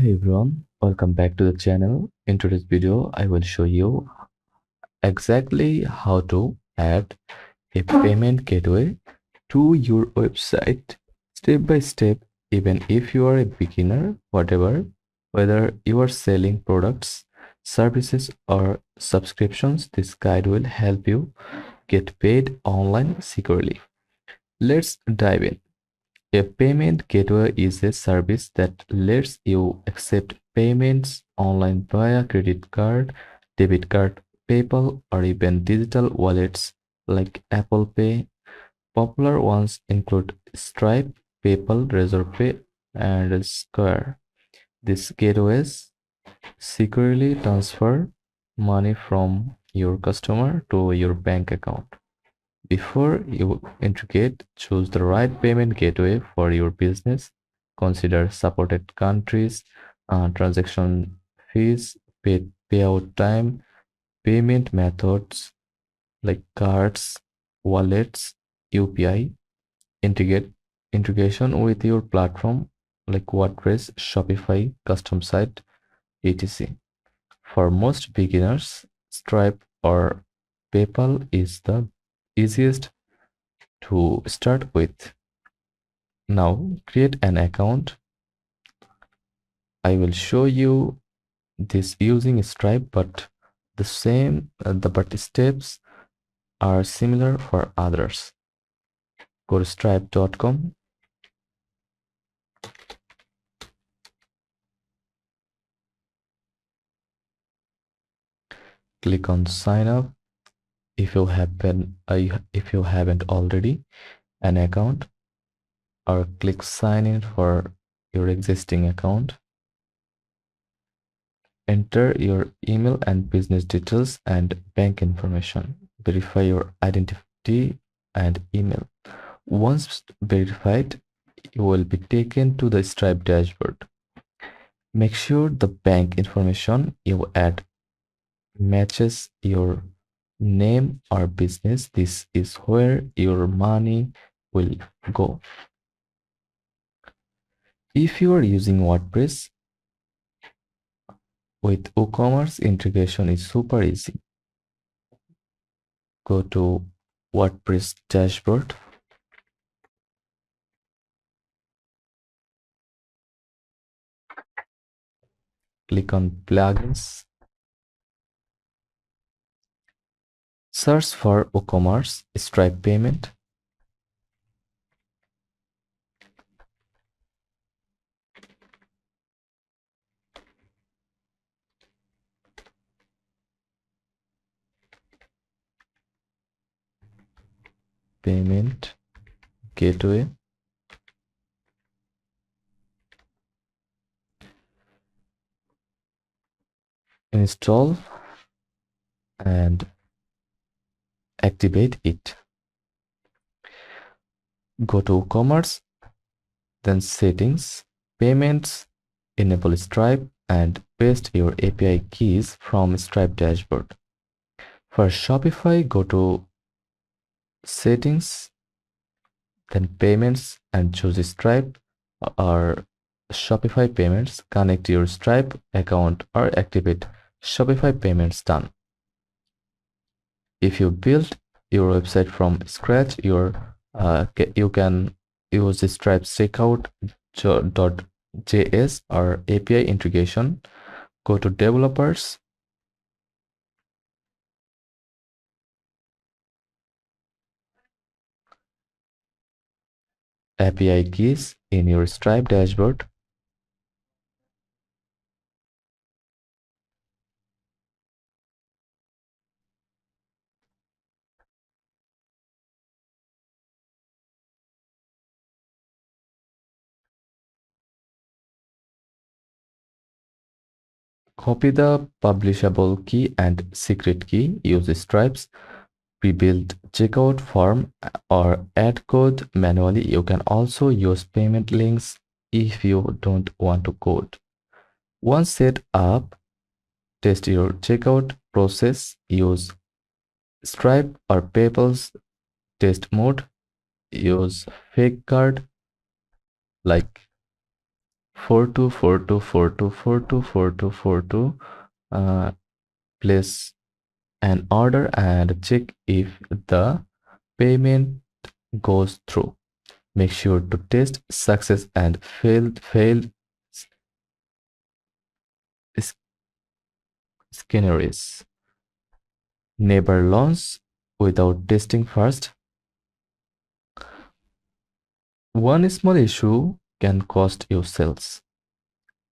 Hey everyone, welcome back to the channel. In today's video, I will show you exactly how to add a payment gateway to your website step by step. Even if you are a beginner, whether you are selling products, services, or subscriptions, this guide will help you get paid online securely. Let's dive in. A payment gateway is a service that lets you accept payments online via credit card, debit card, PayPal, or even digital wallets like Apple Pay. Popular ones include Stripe, PayPal, Razorpay, and Square. These gateways securely transfer money from your customer to your bank account. Before you integrate, choose the right payment gateway for your business. Consider supported countries, transaction fees, payout time, payment methods like cards, wallets, UPI, integrate integration with your platform like WordPress, Shopify, custom site, etc. For most beginners, Stripe or PayPal is the easiest to start with. Now create an account. I will show you this using Stripe, but the steps are similar for others. Go to stripe.com, click on sign up if you haven't already an account, or click sign in for your existing account. Enter your email and business details and bank information. Verify your identity and email. Once verified, you will be taken to the Stripe dashboard. Make sure the bank information you add matches your name or business. This is where your money will go. If you are using WordPress, with WooCommerce, integration is super easy. Go to WordPress dashboard. Click on plugins. Search for WooCommerce Stripe payment. Payment gateway. Install and activate it. Go to WooCommerce, then settings, payments, enable Stripe, and paste your API keys from Stripe dashboard. For Shopify, go to settings, then payments, and choose Stripe or Shopify payments. Connect your Stripe account or activate Shopify payments. Done. If you build your website from scratch, you can use the Stripe checkout.js or API integration. Go to developers, API keys in your Stripe dashboard. Copy the publishable key and secret key. Use Stripe's pre-built checkout form or add code manually. You can also use payment links if you don't want to code. Once set up, test your checkout process. Use Stripe or PayPal's test mode. Use fake card like 424242424242 place an order and check if the payment goes through. Make sure to test success and failed scenarios. Never launch without testing first. One small issue can cost you sales.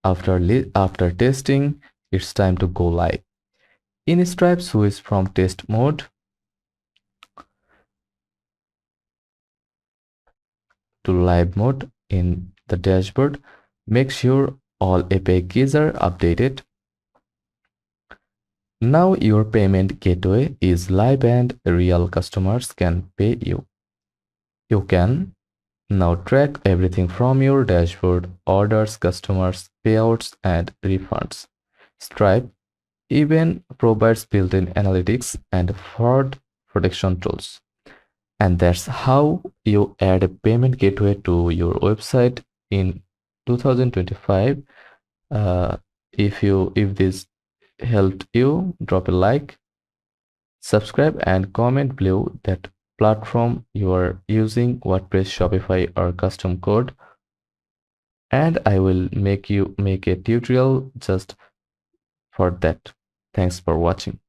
After testing, it's time to go live. In Stripe, switch from test mode to live mode in the dashboard. Make sure all API keys are updated. Now your payment gateway is live and real customers can pay you. You can now track everything from your dashboard: orders, customers, payouts, and refunds. Stripe even provides built-in analytics and fraud protection tools. And that's how you add a payment gateway to your website in 2025. If this helped you, drop a like, subscribe, and comment below that platform you are using: WordPress, Shopify, or custom code, and I will make a tutorial just for that. Thanks for watching.